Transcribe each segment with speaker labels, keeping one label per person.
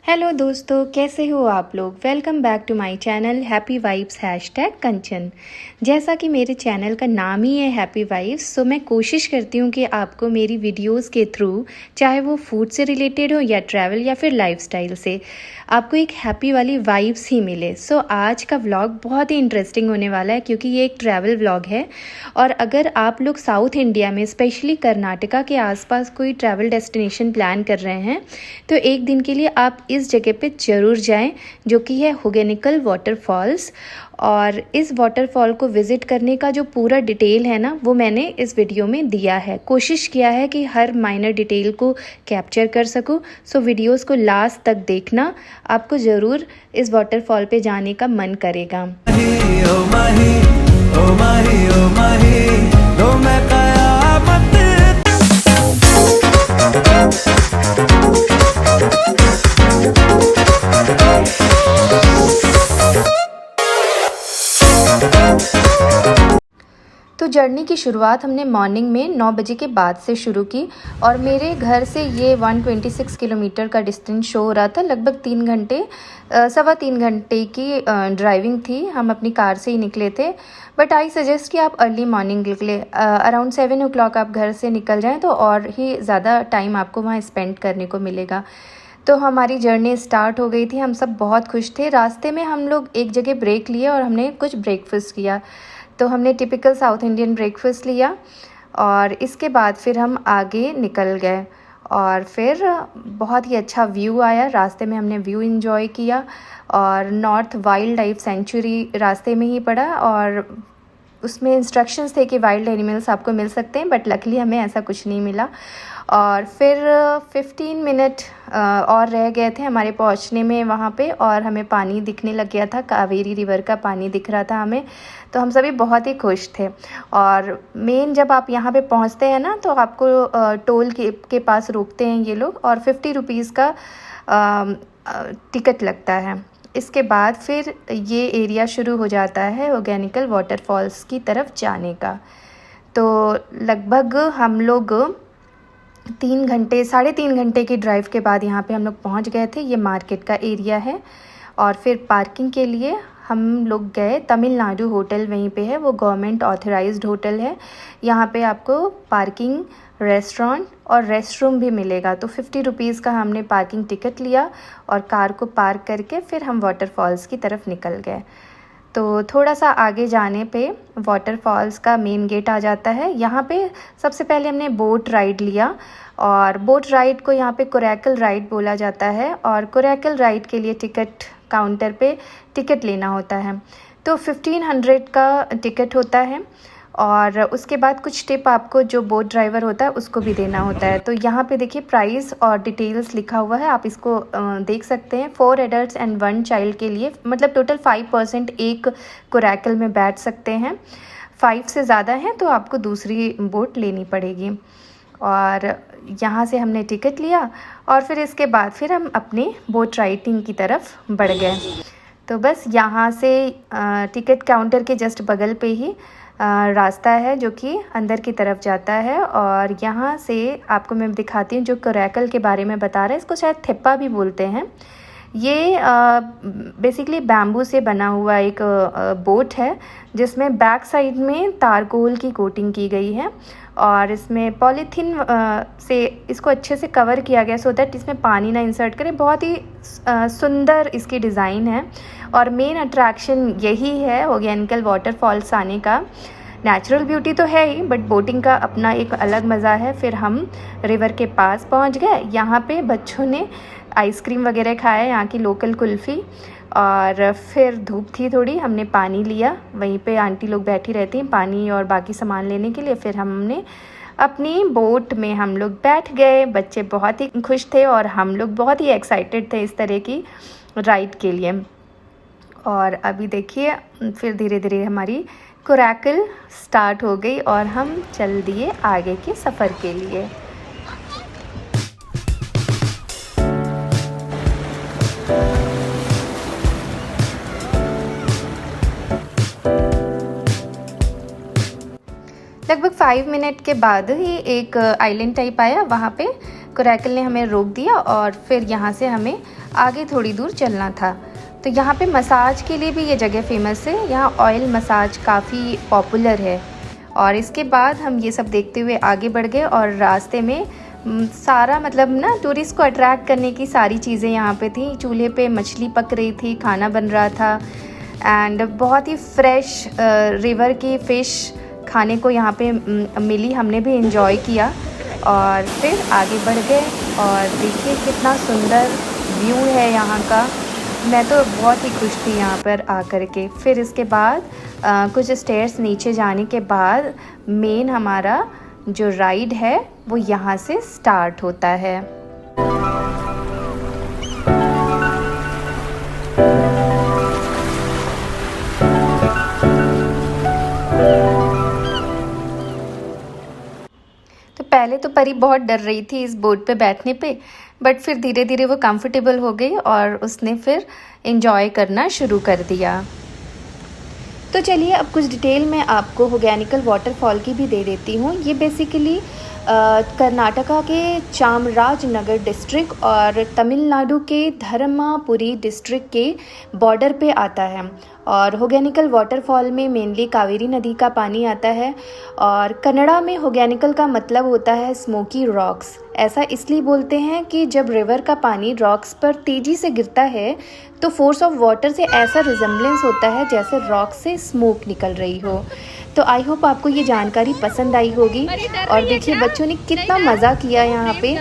Speaker 1: Hello दोस्तों, कैसे हो आप लोग। Welcome back to my channel happy vibes #Kanchan. जैसा कि मेरे चैनल का नाम ही है हैप्पी वाइब्स, सो मैं कोशिश करती हूँ कि आपको मेरी वीडियोस के थ्रू, चाहे वो फूड से रिलेटेड हो या ट्रैवल या फिर लाइफस्टाइल से, आपको एक हैप्पी वाली वाइब्स ही मिले। सो आज का व्लॉग बहुत ही इंटरेस्टिंग होने वाला है क्योंकि ये एक ट्रैवल व्लॉग है। और अगर आप लोग साउथ इंडिया में स्पेशली कर्नाटका के आसपास कोई ट्रैवल डेस्टिनेशन प्लान कर रहे हैं तो एक दिन के लिए आप इस जगह पे ज़रूर जाएं, जो कि है होगेनिकल वाटरफॉल्स। और इस वाटरफॉल को विज़िट करने का जो पूरा डिटेल है ना, वो मैंने इस वीडियो में दिया है। कोशिश किया है कि हर माइनर डिटेल को कैप्चर कर सकूं। सो वीडियोस को लास्ट तक देखना, आपको ज़रूर इस वाटरफॉल पे जाने का मन करेगा। तो जर्नी की शुरुआत हमने मॉर्निंग में 9 बजे के बाद से शुरू की और मेरे घर से ये 126 किलोमीटर का डिस्टेंस शो हो रहा था। लगभग 3 घंटे, सवा 3 घंटे की ड्राइविंग थी। हम अपनी कार से ही निकले थे, बट आई सजेस्ट कि आप अर्ली मॉर्निंग निकले। अराउंड 7 o'clock आप घर से निकल जाएं तो और ही ज़्यादा टाइम आपको वहाँ स्पेंड करने को मिलेगा। तो हमारी जर्नी स्टार्ट हो गई थी। हम सब बहुत खुश थे। रास्ते में हम लोग एक जगह ब्रेक लिए और हमने कुछ ब्रेकफास्ट किया। तो हमने टिपिकल साउथ इंडियन ब्रेकफास्ट लिया और इसके बाद फिर हम आगे निकल गए और फिर बहुत ही अच्छा व्यू आया। रास्ते में हमने व्यू एंजॉय किया और नॉर्थ वाइल्ड लाइफ सेंचुरी रास्ते में ही पड़ा और उसमें इंस्ट्रक्शंस थे कि वाइल्ड एनिमल्स आपको मिल सकते हैं, बट लकीली हमें ऐसा कुछ नहीं मिला। और फिर 15 मिनट और रह गए थे हमारे पहुंचने में वहाँ पे और हमें पानी दिखने लग गया था। कावेरी रिवर का पानी दिख रहा था हमें, तो हम सभी बहुत ही खुश थे। और मेन जब आप यहाँ पे पहुँचते हैं ना, तो आपको टोल के पास रोकते हैं ये लोग और 50 रुपीज़ का टिकट लगता है। इसके बाद फिर ये एरिया शुरू हो जाता है होगेनिकल वाटरफॉल्स की तरफ जाने का। तो लगभग हम लोग 3.5 घंटे की ड्राइव के बाद यहाँ पे हम लोग पहुँच गए थे। ये मार्केट का एरिया है और फिर पार्किंग के लिए हम लोग गए। तमिलनाडु होटल वहीं पे है, वो गवर्नमेंट ऑथराइज्ड होटल है। यहाँ पे आपको पार्किंग, रेस्टोरेंट और रेस्टरूम भी मिलेगा। तो 50 रुपीज़ का हमने पार्किंग टिकट लिया और कार को पार्क करके फिर हम वाटरफॉल्स की तरफ निकल गए। तो थोड़ा सा आगे जाने पे वाटरफॉल्स का मेन गेट आ जाता है। यहाँ पे सबसे पहले हमने बोट राइड लिया और बोट राइड को यहाँ पे कोरैकल राइड बोला जाता है और कोरैकल राइड के लिए टिकट काउंटर पे टिकट लेना होता है। तो 1500 का टिकट होता है और उसके बाद कुछ टिप आपको जो बोट ड्राइवर होता है उसको भी देना होता है। तो यहाँ पे देखिए प्राइस और डिटेल्स लिखा हुआ है, आप इसको देख सकते हैं। 4 एडल्ट्स एंड 1 चाइल्ड के लिए मतलब टोटल 5% एक कोरैकल में बैठ सकते हैं। 5 से ज़्यादा हैं तो आपको दूसरी बोट लेनी पड़ेगी। और यहाँ से हमने टिकट लिया और फिर इसके बाद फिर हम अपने बोट राइडिंग की तरफ बढ़ गए। तो बस यहाँ से टिकट काउंटर के जस्ट बगल पे ही रास्ता है जो कि अंदर की तरफ जाता है। और यहाँ से आपको मैं दिखाती हूँ जो कोरैकल के बारे में बता रहा है, इसको शायद थिप्पा भी बोलते हैं। ये बेसिकली बैम्बू से बना हुआ एक बोट है जिसमें बैक साइड में तारकोल की कोटिंग की गई है और इसमें पॉलीथीन से इसको अच्छे से कवर किया गया सो दैट इसमें पानी ना इंसर्ट करे। बहुत ही सुंदर इसकी डिज़ाइन है और मेन अट्रैक्शन यही है होगेनिकल वाटरफॉल्स आने का। नेचुरल ब्यूटी तो है ही, बट बोटिंग का अपना एक अलग मज़ा है। फिर हम रिवर के पास पहुंच गए। यहाँ पे बच्चों ने आइसक्रीम वगैरह खाया, यहाँ की लोकल कुल्फ़ी। और फिर धूप थी थोड़ी, हमने पानी लिया। वहीं पे आंटी लोग बैठी रहती हैं पानी और बाकी सामान लेने के लिए। फिर हमने अपनी बोट में हम लोग बैठ गए। बच्चे बहुत ही खुश थे और हम लोग बहुत ही एक्साइटेड थे इस तरह की राइड के लिए। और अभी देखिए फिर धीरे धीरे हमारी कोरैकल स्टार्ट हो गई और हम चल दिए आगे के सफ़र के लिए। लगभग 5 मिनट के बाद ही एक आइलैंड टाइप आया। वहाँ पे कोरैकल ने हमें रोक दिया और फिर यहाँ से हमें आगे थोड़ी दूर चलना था। तो यहाँ पे मसाज के लिए भी ये जगह फ़ेमस है, यहाँ ऑयल मसाज काफ़ी पॉपुलर है। और इसके बाद हम ये सब देखते हुए आगे बढ़ गए और रास्ते में सारा मतलब ना टूरिस्ट को अट्रैक्ट करने की सारी चीज़ें यहाँ पे थी। चूल्हे पे मछली पक रही थी, खाना बन रहा था एंड बहुत ही फ्रेश रिवर की फ़िश खाने को यहाँ पे मिली। हमने भी एंजॉय किया और फिर आगे बढ़ गए और देखिए कितना सुंदर व्यू है यहाँ का। मैं तो बहुत ही खुश थी यहाँ पर आकर के। फिर इसके बाद कुछ स्टेयर्स नीचे जाने के बाद मेन हमारा जो राइड है वो यहाँ से स्टार्ट होता है। तो पहले तो परी बहुत डर रही थी इस बोट पे बैठने पे, बट फिर धीरे धीरे वो कंफर्टेबल हो गई और उसने फिर एंजॉय करना शुरू कर दिया। तो चलिए अब कुछ डिटेल मैं आपको होगैनिकल वाटरफॉल की भी दे देती हूँ। ये बेसिकली कर्नाटका के चामराजनगर डिस्ट्रिक्ट और तमिलनाडु के धर्मापुरी डिस्ट्रिक्ट के बॉर्डर पे आता है। और होगैनिकल वाटरफॉल में मेनली कावेरी नदी का पानी आता है और कन्नड़ा में होगैनिकल का मतलब होता है स्मोकी रॉक्स। ऐसा इसलिए बोलते हैं कि जब रिवर का पानी रॉक्स पर तेज़ी से गिरता है तो फोर्स ऑफ वाटर से ऐसा रिजेम्बलेंस होता है जैसे रॉक से स्मोक निकल रही हो। तो आई होप आपको ये जानकारी पसंद आई होगी। और देखिए बच्चों ने कितना मज़ा किया यहाँ पे।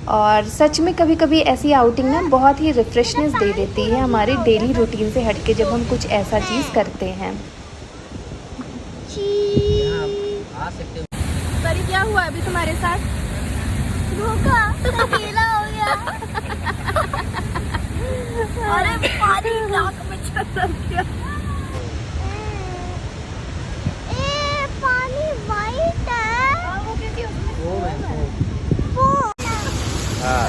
Speaker 1: और सच में कभी कभी ऐसी आउटिंग ना बहुत ही रिफ्रेशनेस दे देती है हमारे डेली रूटीन से हटके जब हम कुछ ऐसा चीज़ करते हैं।
Speaker 2: परी क्या हुआ अभी तुम्हारे साथ? धोखा, अकेला हो गया। अरे पानी नाक में चल गया। पानी वाइट है। वो किसी वो हाँ।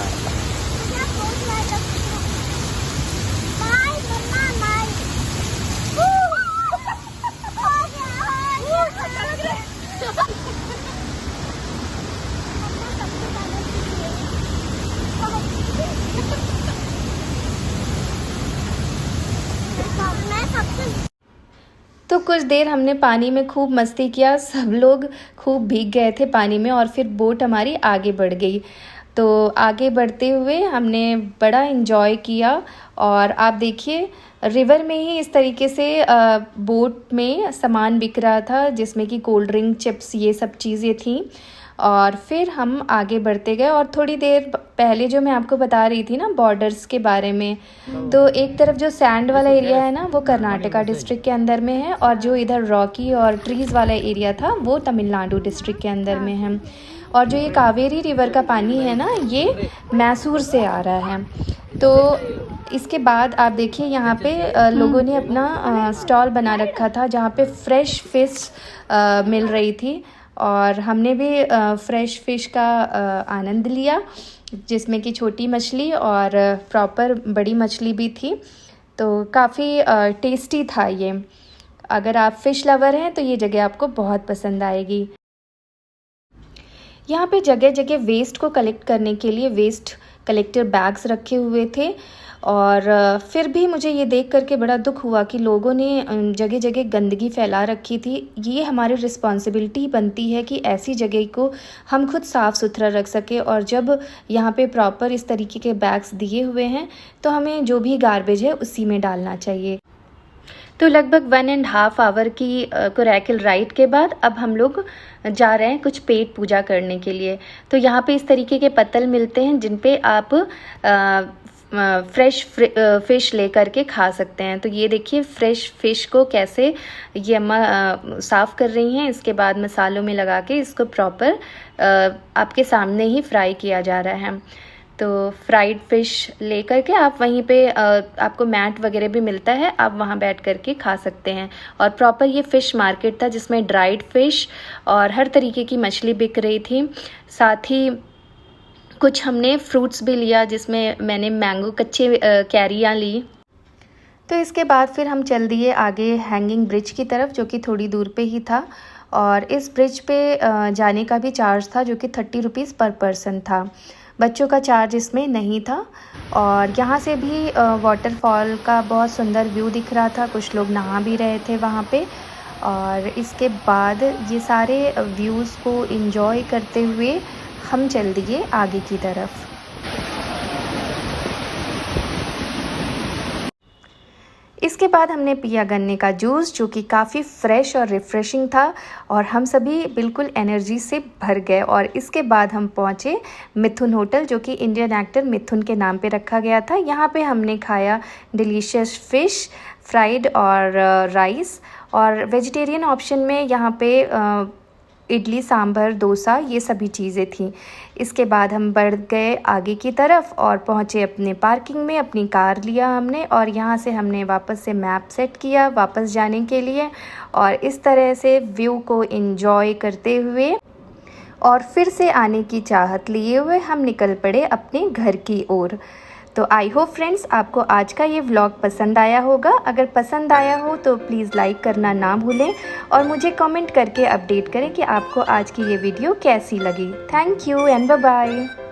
Speaker 1: तो कुछ देर हमने पानी में खूब मस्ती किया, सब लोग खूब भीग गए थे पानी में और फिर बोट हमारी आगे बढ़ गई। तो आगे बढ़ते हुए हमने बड़ा इन्जॉय किया। और आप देखिए रिवर में ही इस तरीके से बोट में सामान बिक रहा था जिसमें कि कोल्ड ड्रिंक, चिप्स, ये सब चीज़ें थीं। और फिर हम आगे बढ़ते गए और थोड़ी देर पहले जो मैं आपको बता रही थी ना बॉर्डर्स के बारे में, तो एक तरफ जो सैंड वाला एरिया है ना वो कर्नाटका डिस्ट्रिक्ट के अंदर में है और जो इधर रॉकी और ट्रीज़ वाला एरिया था वो तमिलनाडु डिस्ट्रिक्ट के अंदर में है। और जो ये कावेरी रिवर का पानी है ना ये मैसूर से आ रहा है। तो इसके बाद आप देखिए यहाँ पे लोगों ने अपना स्टॉल बना रखा था जहाँ पे फ्रेश फ़िश मिल रही थी और हमने भी फ्रेश फ़िश का आनंद लिया जिसमें कि छोटी मछली और प्रॉपर बड़ी मछली भी थी। तो काफ़ी टेस्टी था ये। अगर आप फ़िश लवर हैं तो ये जगह आपको बहुत पसंद आएगी। यहाँ पे जगह जगह वेस्ट को कलेक्ट करने के लिए वेस्ट कलेक्टर बैग्स रखे हुए थे। और फिर भी मुझे ये देख करके बड़ा दुख हुआ कि लोगों ने जगह जगह गंदगी फैला रखी थी। ये हमारी रिस्पॉन्सिबिलिटी बनती है कि ऐसी जगह को हम खुद साफ़ सुथरा रख सके। और जब यहाँ पे प्रॉपर इस तरीके के बैग्स दिए हुए हैं तो हमें जो भी गार्बेज है उसी में डालना चाहिए। तो लगभग 1.5 आवर की कोरैकल राइड के बाद अब हम लोग जा रहे हैं कुछ पेट पूजा करने के लिए। तो यहाँ पे इस तरीके के पत्तल मिलते हैं जिन पे आप फ्रेश फ़िश ले करके खा सकते हैं। तो ये देखिए फ्रेश फ़िश को कैसे ये अम्मा साफ़ कर रही हैं। इसके बाद मसालों में लगा के इसको प्रॉपर आपके सामने ही फ्राई किया जा रहा है। तो फ्राइड फ़िश ले करके आप वहीं पे आपको मैट वगैरह भी मिलता है, आप वहाँ बैठ करके खा सकते हैं। और प्रॉपर ये फ़िश मार्केट था जिसमें ड्राइड फ़िश और हर तरीके की मछली बिक रही थी। साथ ही कुछ हमने फ्रूट्स भी लिया जिसमें मैंने मैंगो कच्चे कैरियाँ ली। तो इसके बाद फिर हम चल दिए आगे हैंगिंग ब्रिज की तरफ जो कि थोड़ी दूर पे ही था। और इस ब्रिज पे जाने का भी चार्ज था जो कि 30 रुपीज़ पर पर्सन था। बच्चों का चार्ज इसमें नहीं था। और यहाँ से भी वाटरफॉल का बहुत सुंदर व्यू दिख रहा था, कुछ लोग नहा भी रहे थे वहाँ पे। और इसके बाद ये सारे व्यूज़ को एंजॉय करते हुए हम चल दिए आगे की तरफ। इसके बाद हमने पिया गन्ने का जूस, जो कि काफ़ी फ्रेश और रिफ़्रेशिंग था, और हम सभी बिल्कुल एनर्जी से भर गए। और इसके बाद हम पहुँचे मिथुन होटल, जो कि इंडियन एक्टर मिथुन के नाम पे रखा गया था। यहाँ पे हमने खाया डिलीशियस फ़िश फ्राइड और राइस, और वेजिटेरियन ऑप्शन में यहाँ पे इडली सांभर डोसा ये सभी चीज़ें थीं। इसके बाद हम बढ़ गए आगे की तरफ और पहुँचे अपने पार्किंग में। अपनी कार लिया हमने और यहाँ से हमने वापस से मैप सेट किया वापस जाने के लिए, और इस तरह से व्यू को एंजॉय करते हुए और फिर से आने की चाहत लिए हुए हम निकल पड़े अपने घर की ओर। तो आई होप फ्रेंड्स आपको आज का ये व्लॉग पसंद आया होगा। अगर पसंद आया हो तो प्लीज़ लाइक करना ना भूलें और मुझे कमेंट करके अपडेट करें कि आपको आज की ये वीडियो कैसी लगी। Thank you and bye bye.